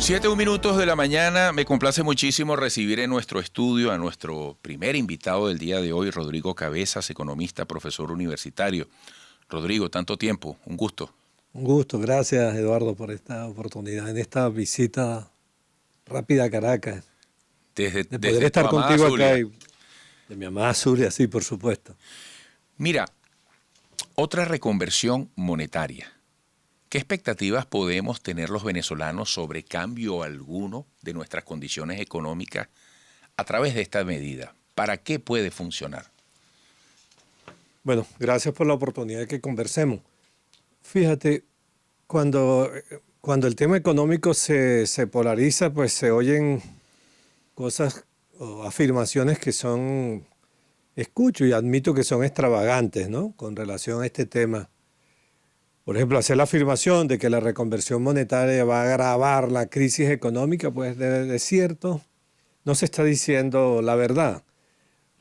7:01 de la mañana. Me complace muchísimo recibir en nuestro estudio a nuestro primer invitado del día de hoy, Rodrigo Cabezas, economista, profesor universitario. Rodrigo, tanto tiempo, un gusto. Un gusto, gracias Eduardo por esta oportunidad, en esta visita rápida a Caracas, de poder Desde tu estar amada contigo acá Zulia. y de mi amada Zulia, sí, por supuesto. Mira, otra reconversión monetaria. ¿Qué expectativas podemos tener los venezolanos sobre cambio alguno de nuestras condiciones económicas a través de esta medida? ¿Para qué puede funcionar? Bueno, gracias por la oportunidad de que conversemos. Fíjate, cuando, cuando el tema económico se polariza, pues se oyen cosas o afirmaciones que escucho y admito que son extravagantes, ¿no? Con relación a este tema. Por ejemplo, hacer la afirmación de que la reconversión monetaria va a agravar la crisis económica, pues de cierto, no se está diciendo la verdad.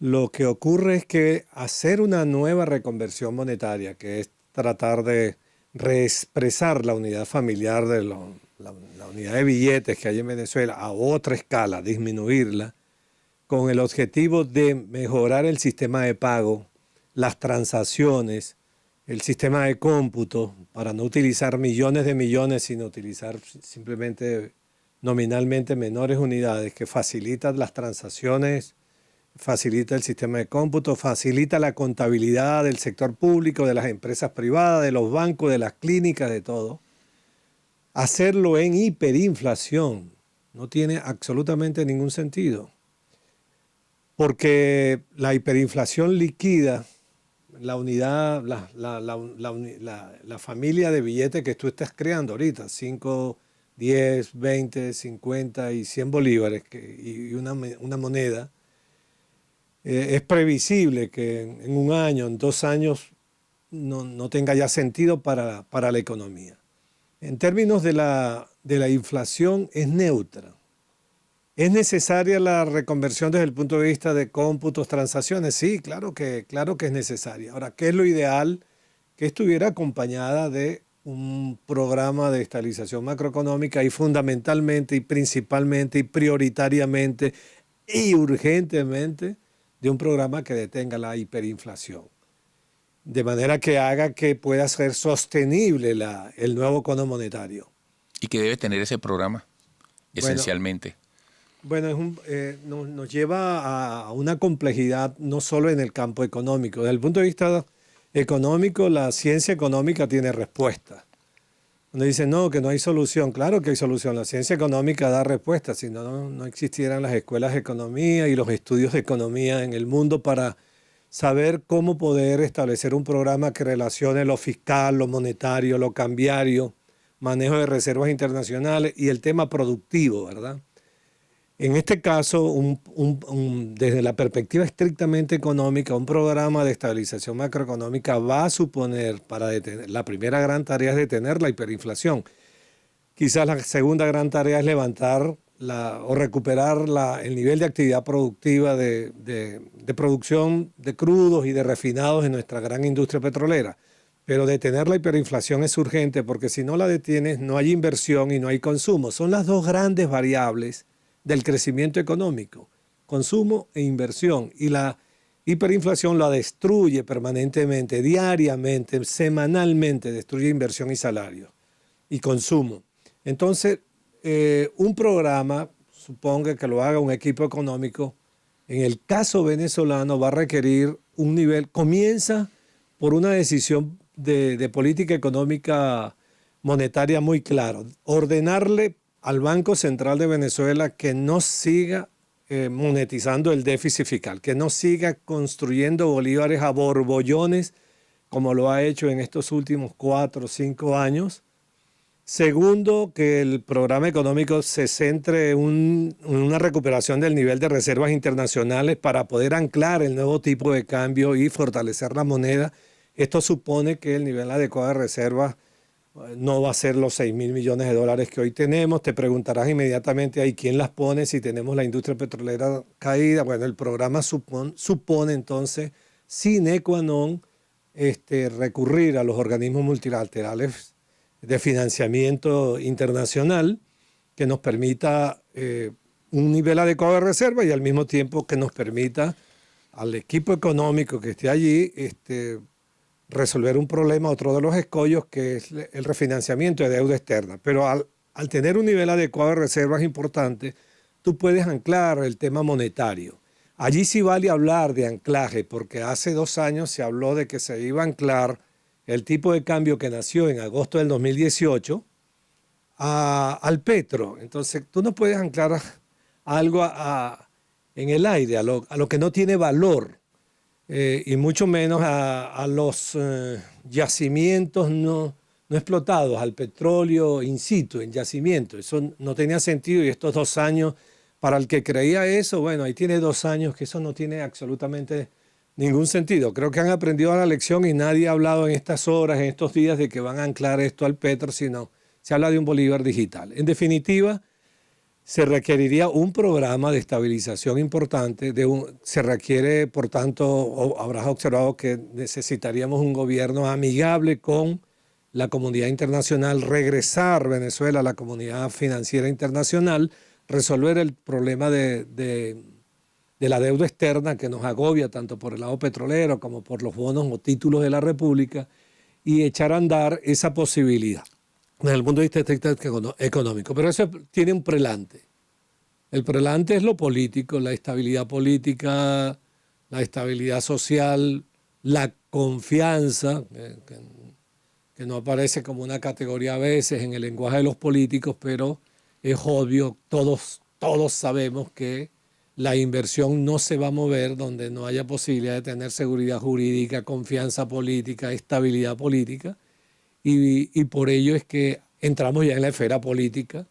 Lo que ocurre es que hacer una nueva reconversión monetaria, que es tratar de reexpresar la unidad familiar de la unidad de billetes que hay en Venezuela a otra escala, disminuirla, con el objetivo de mejorar el sistema de pago, las transacciones, el sistema de cómputo, para no utilizar millones de millones, sino utilizar simplemente nominalmente menores unidades, que facilitan las transacciones, facilita el sistema de cómputo, facilita la contabilidad del sector público, de las empresas privadas, de los bancos, de las clínicas, de todo. Hacerlo en hiperinflación no tiene absolutamente ningún sentido, porque la hiperinflación liquida la unidad, la familia de billetes que tú estás creando ahorita, 5, 10, 20, 50 y 100 bolívares y una moneda, es previsible que en un año, en 2 años, no tenga ya sentido para la economía. En términos de la inflación, es neutra. ¿Es necesaria la reconversión desde el punto de vista de cómputos, transacciones? Sí, claro que es necesaria. Ahora, ¿qué es lo ideal? Que estuviera acompañada de un programa de estabilización macroeconómica y fundamentalmente y principalmente y prioritariamente y urgentemente de un programa que detenga la hiperinflación. De manera que haga que pueda ser sostenible el nuevo cono monetario. ¿Y qué debe tener ese programa, esencialmente? Bueno, nos lleva a una complejidad no solo en el campo económico. Desde el punto de vista económico, la ciencia económica tiene respuesta. Cuando dicen, no, que no hay solución, claro que hay solución. La ciencia económica da respuesta, si no existieran las escuelas de economía y los estudios de economía en el mundo para saber cómo poder establecer un programa que relacione lo fiscal, lo monetario, lo cambiario, manejo de reservas internacionales y el tema productivo, ¿verdad? En este caso, desde la perspectiva estrictamente económica, un programa de estabilización macroeconómica va a suponer, la primera gran tarea es detener la hiperinflación. Quizás la segunda gran tarea es levantar o recuperar el nivel de actividad productiva de producción de crudos y de refinados en nuestra gran industria petrolera. Pero detener la hiperinflación es urgente porque si no la detienes no hay inversión y no hay consumo. Son las dos grandes variables del crecimiento económico, consumo e inversión. Y la hiperinflación la destruye permanentemente, diariamente, semanalmente, destruye inversión y salario y consumo. Entonces, un programa, suponga que lo haga un equipo económico, en el caso venezolano va a requerir un nivel, comienza por una decisión de política económica monetaria muy claro, ordenarle al Banco Central de Venezuela que no siga monetizando el déficit fiscal, que no siga construyendo bolívares a borbollones como lo ha hecho en estos últimos 4 o 5 años. Segundo, que el programa económico se centre en una recuperación del nivel de reservas internacionales para poder anclar el nuevo tipo de cambio y fortalecer la moneda. Esto supone que el nivel adecuado de reservas no va a ser los 6.000 millones de dólares que hoy tenemos. Te preguntarás inmediatamente ahí quién las pone si tenemos la industria petrolera caída. Bueno, el programa supone entonces, sine qua non, recurrir a los organismos multilaterales de financiamiento internacional que nos permita un nivel adecuado de reserva y al mismo tiempo que nos permita al equipo económico que esté allí resolver un problema, otro de los escollos, que es el refinanciamiento de deuda externa. Pero al tener un nivel adecuado de reservas importante, tú puedes anclar el tema monetario. Allí sí vale hablar de anclaje, porque hace 2 años se habló de que se iba a anclar el tipo de cambio que nació en agosto del 2018 al petro. Entonces, tú no puedes anclar algo en el aire, a lo que no tiene valor, y mucho menos a los yacimientos no explotados, al petróleo in situ, en yacimiento. Eso no tenía sentido y estos 2 años, para el que creía eso, bueno, ahí tiene 2 años que eso no tiene absolutamente ningún sentido. Creo que han aprendido la lección y nadie ha hablado en estas horas, en estos días, de que van a anclar esto al petro, sino se habla de un bolívar digital. En definitiva, se requeriría un programa de estabilización importante. Se requiere, por tanto, habrás observado que necesitaríamos un gobierno amigable con la comunidad internacional, regresar Venezuela a la comunidad financiera internacional, resolver el problema de la deuda externa que nos agobia tanto por el lado petrolero como por los bonos o títulos de la República, y echar a andar esa posibilidad desde el punto de vista económico. Pero eso tiene un prelante. El prelante es lo político, la estabilidad política, la estabilidad social, la confianza, que no aparece como una categoría a veces en el lenguaje de los políticos, pero es obvio, todos sabemos que la inversión no se va a mover donde no haya posibilidad de tener seguridad jurídica, confianza política, estabilidad política, y por ello es que entramos ya en la esfera política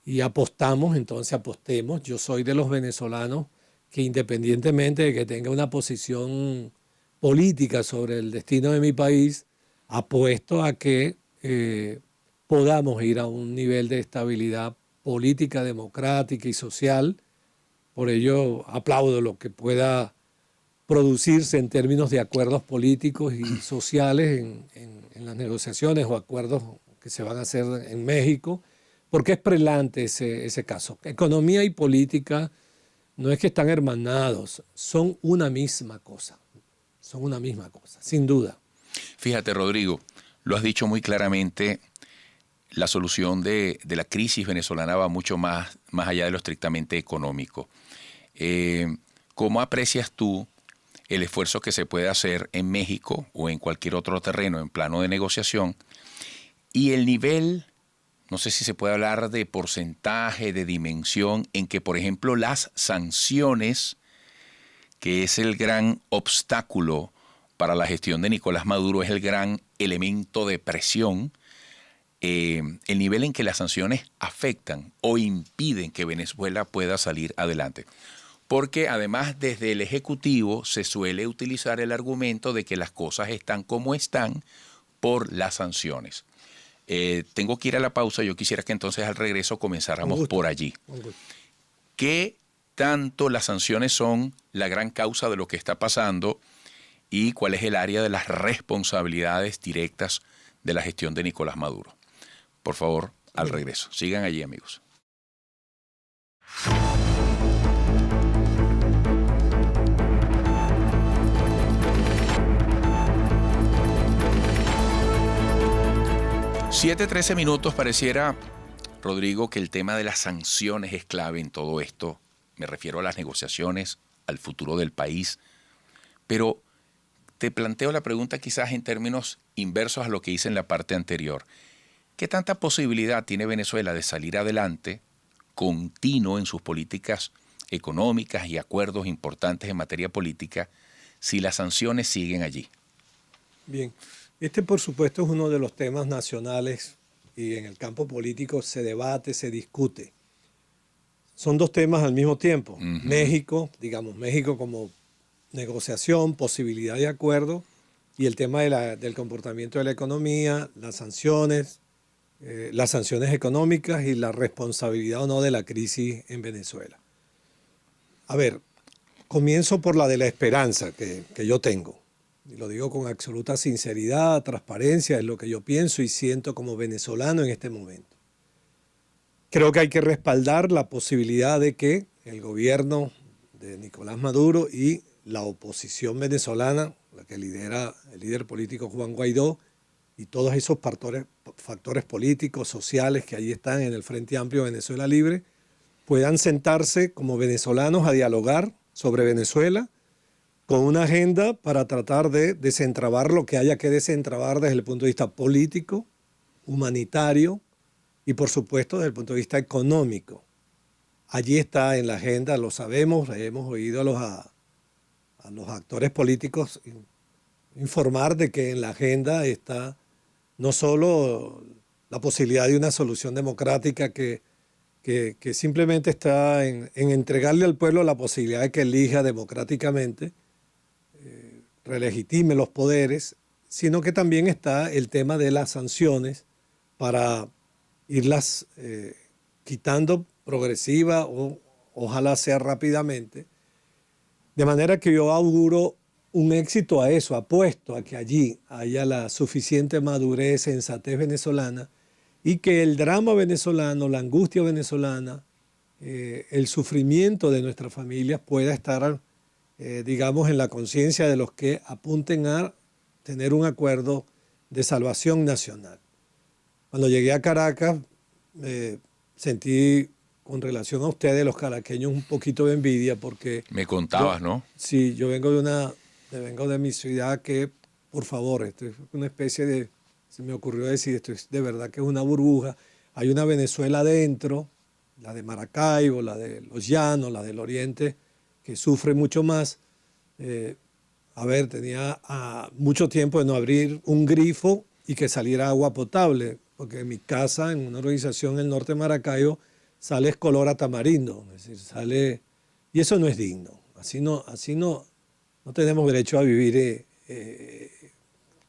y apostamos. Entonces apostemos. Yo soy de los venezolanos que, independientemente de que tenga una posición política sobre el destino de mi país, apuesto a que podamos ir a un nivel de estabilidad política, democrática y social. Por ello aplaudo lo que pueda producirse en términos de acuerdos políticos y sociales en las negociaciones o acuerdos que se van a hacer en México, porque es prelante ese caso. Economía y política no es que están hermanados, son una misma cosa, sin duda. Fíjate, Rodrigo, lo has dicho muy claramente, la solución de la crisis venezolana va mucho más allá de lo estrictamente económico. ¿Cómo aprecias tú el esfuerzo que se puede hacer en México o en cualquier otro terreno en plano de negociación y el nivel, no sé si se puede hablar de porcentaje, de dimensión, en que, por ejemplo, las sanciones, que es el gran obstáculo para la gestión de Nicolás Maduro, es el gran elemento de presión, el nivel en que las sanciones afectan o impiden que Venezuela pueda salir adelante? Porque además desde el Ejecutivo se suele utilizar el argumento de que las cosas están como están por las sanciones. Tengo que ir a la pausa. Yo quisiera que entonces al regreso comenzáramos por allí. ¿Qué tanto las sanciones son la gran causa de lo que está pasando y cuál es el área de las responsabilidades directas de la gestión de Nicolás Maduro? Por favor, al regreso. Sigan allí, amigos. Siete, 13 minutos. Pareciera, Rodrigo, que el tema de las sanciones es clave en todo esto. Me refiero a las negociaciones, al futuro del país. Pero te planteo la pregunta quizás en términos inversos a lo que hice en la parte anterior. ¿Qué tanta posibilidad tiene Venezuela de salir adelante, continuo en sus políticas económicas y acuerdos importantes en materia política, si las sanciones siguen allí? Bien. Por supuesto, es uno de los temas nacionales y en el campo político se debate, se discute. Son 2 temas al mismo tiempo. México como negociación, posibilidad de acuerdo, y el tema del comportamiento de la economía, las sanciones económicas y la responsabilidad o no de la crisis en Venezuela. A ver, comienzo por la de la esperanza que yo tengo. Y lo digo con absoluta sinceridad, transparencia, es lo que yo pienso y siento como venezolano en este momento. Creo que hay que respaldar la posibilidad de que el gobierno de Nicolás Maduro y la oposición venezolana, la que lidera el líder político Juan Guaidó, y todos esos factores políticos, sociales que ahí están en el Frente Amplio Venezuela Libre, puedan sentarse como venezolanos a dialogar sobre Venezuela con una agenda para tratar de desentrabar lo que haya que desentrabar desde el punto de vista político, humanitario y por supuesto desde el punto de vista económico. Allí está en la agenda, lo sabemos, hemos oído a los actores políticos informar de que en la agenda está no solo la posibilidad de una solución democrática que simplemente está en entregarle al pueblo la posibilidad de que elija democráticamente, relegitime los poderes, sino que también está el tema de las sanciones para irlas quitando progresiva o ojalá sea rápidamente. De manera que yo auguro un éxito a eso, apuesto a que allí haya la suficiente madurez, sensatez venezolana y que el drama venezolano, la angustia venezolana, el sufrimiento de nuestras familias pueda estar, digamos, en la conciencia de los que apunten a tener un acuerdo de salvación nacional. Cuando llegué a Caracas, sentí con relación a ustedes, los caraqueños, un poquito de envidia porque... Me contabas, ¿no? Sí, yo vengo de mi ciudad que, por favor, esto es una especie de... Se me ocurrió decir, esto es de verdad que es una burbuja. Hay una Venezuela adentro, la de Maracaibo, la de Los Llanos, la del Oriente, que sufre mucho más. Tenía mucho tiempo de no abrir un grifo y que saliera agua potable, porque en mi casa, en una organización en el norte de Maracaibo, sale color a tamarindo, es decir, sale... Y eso no es digno. Así no tenemos derecho a vivir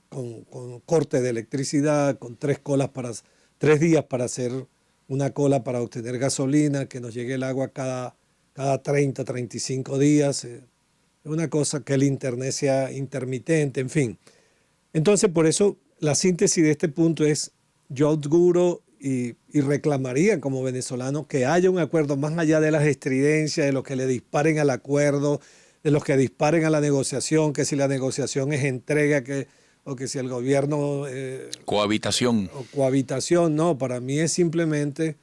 con corte de electricidad, con 3 días para hacer una cola para obtener gasolina, que nos llegue el agua cada 30, 35 días. Es una cosa que el internet sea intermitente, en fin. Entonces, por eso, la síntesis de este punto es, yo auguro y reclamaría como venezolano que haya un acuerdo más allá de las estridencias, de los que le disparen al acuerdo, de los que disparen a la negociación, que si la negociación es entrega, o que si el gobierno... cohabitación. O cohabitación, no, para mí es simplemente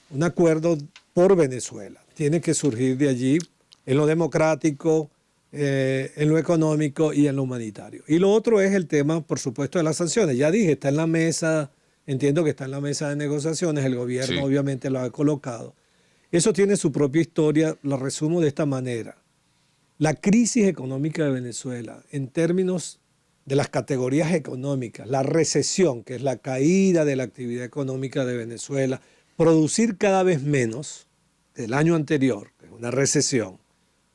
un acuerdo por Venezuela. Tiene que surgir de allí en lo democrático, en lo económico y en lo humanitario. Y lo otro es el tema, por supuesto, de las sanciones. Ya dije, está en la mesa, entiendo que está en la mesa de negociaciones, el gobierno Sí. obviamente lo ha colocado. Eso tiene su propia historia, lo resumo de esta manera. La crisis económica de Venezuela, en términos de las categorías económicas, la recesión, que es la caída de la actividad económica de Venezuela, producir cada vez menos del año anterior, que es una recesión,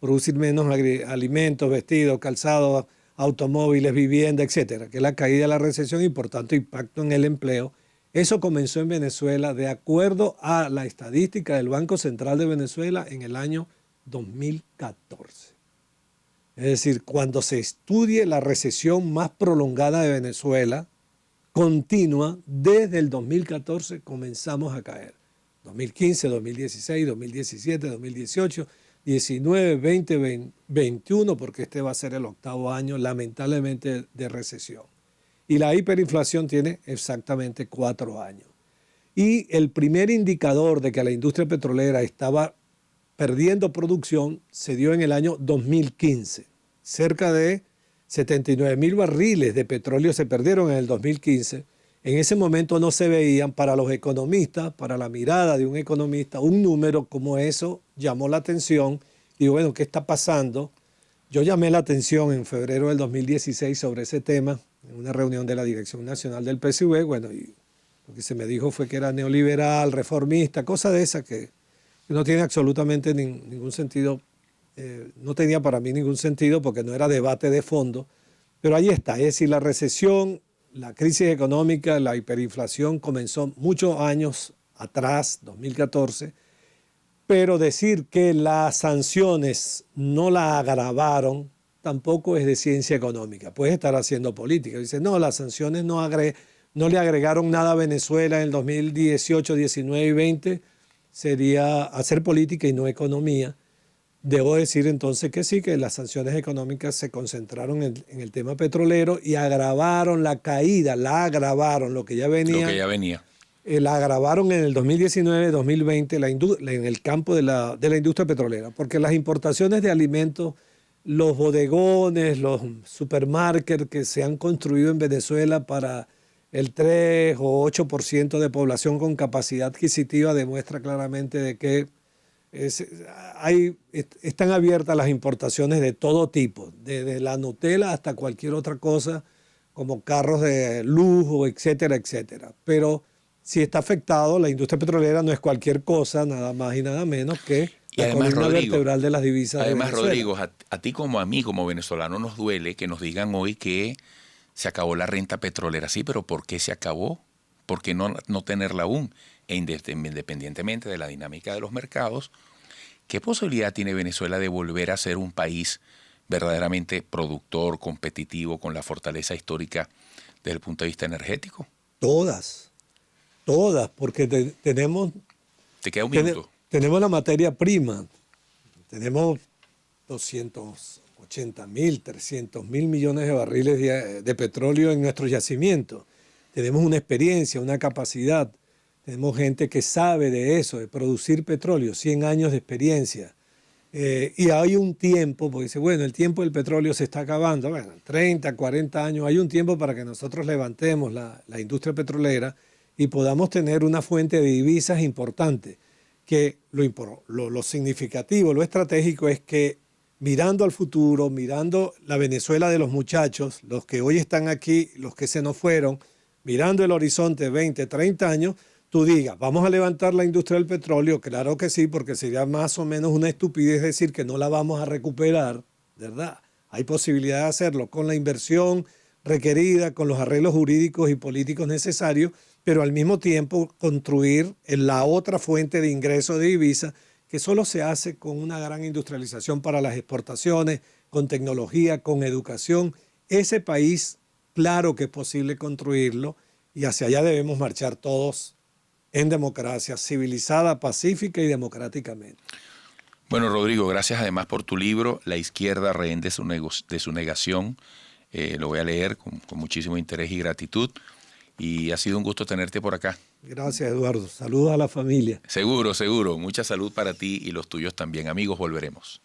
producir menos alimentos, vestidos, calzados, automóviles, vivienda, etcétera, que es la caída de la recesión y por tanto impacto en el empleo. Eso comenzó en Venezuela de acuerdo a la estadística del Banco Central de Venezuela en el año 2014. Es decir, cuando se estudie la recesión más prolongada de Venezuela, continua, desde el 2014 comenzamos a caer. 2015, 2016, 2017, 2018, 19, 20, 21, porque este va a ser el 8º año, lamentablemente, de recesión. Y la hiperinflación tiene exactamente 4 años. Y el primer indicador de que la industria petrolera estaba perdiendo producción se dio en el año 2015. Cerca de 79.000 barriles de petróleo se perdieron en el 2015. En ese momento no se veían para los economistas, para la mirada de un economista, un número como eso llamó la atención. Y bueno, ¿qué está pasando? Yo llamé la atención en febrero del 2016 sobre ese tema en una reunión de la Dirección Nacional del PSUV. Bueno, y lo que se me dijo fue que era neoliberal, reformista, cosa de esa que no tiene absolutamente ningún sentido. No tenía para mí ningún sentido porque no era debate de fondo. Pero ahí está, es decir, la recesión, la crisis económica, la hiperinflación comenzó muchos años atrás, 2014, pero decir que las sanciones no la agravaron tampoco es de ciencia económica. Puedes estar haciendo política. Dice, no, las sanciones no le agregaron nada a Venezuela en el 2018, 19 y 20. sería hacer política y no economía. Debo decir entonces que sí, que las sanciones económicas se concentraron en el tema petrolero y agravaron la caída, lo que ya Lo venía. que ya venía. La agravaron en el 2019, 2020 en el campo de la industria petrolera, porque las importaciones de alimentos, los bodegones, los supermarkets que se han construido en Venezuela para el 3 o 8% de población con capacidad adquisitiva demuestra claramente de que están abiertas las importaciones de todo tipo, desde la Nutella hasta cualquier otra cosa, como carros de lujo, etcétera, etcétera. Pero si está afectado, la industria petrolera no es cualquier cosa, nada más y nada menos que Y la además, columna Rodrigo, vertebral de las divisas de Venezuela. Rodrigo, a ti como a mí, como venezolano, nos duele que nos digan hoy que se acabó la renta petrolera. Sí, pero ¿por qué se acabó? ¿Por qué no tenerla aún? E independientemente de la dinámica de los mercados, ¿qué posibilidad tiene Venezuela de volver a ser un país verdaderamente productor, competitivo, con la fortaleza histórica desde el punto de vista energético? Todas, porque tenemos... Te queda un minuto. Tenemos la materia prima, tenemos 280.000, 300.000 millones de barriles de petróleo en nuestros yacimientos. Tenemos una experiencia, una capacidad, tenemos gente que sabe de eso, de producir petróleo, 100 años de experiencia. Y hay un tiempo, porque dice, bueno, el tiempo del petróleo se está acabando, bueno, 30, 40 años, hay un tiempo para que nosotros levantemos la industria petrolera y podamos tener una fuente de divisas importante. Que lo significativo, lo estratégico es que mirando al futuro, mirando la Venezuela de los muchachos, los que hoy están aquí, los que se nos fueron, mirando el horizonte 20, 30 años, tú digas, vamos a levantar la industria del petróleo, claro que sí, porque sería más o menos una estupidez decir que no la vamos a recuperar, ¿verdad? Hay posibilidad de hacerlo con la inversión requerida, con los arreglos jurídicos y políticos necesarios, pero al mismo tiempo construir la otra fuente de ingreso de divisas que solo se hace con una gran industrialización para las exportaciones, con tecnología, con educación. Ese país, claro que es posible construirlo y hacia allá debemos marchar todos en democracia, civilizada, pacífica y democráticamente. Bueno, Rodrigo, gracias además por tu libro, La izquierda rehén de su negación. Lo voy a leer con muchísimo interés y gratitud. Y ha sido un gusto tenerte por acá. Gracias, Eduardo. Saludos a la familia. Seguro, seguro. Mucha salud para ti y los tuyos también. Amigos, volveremos.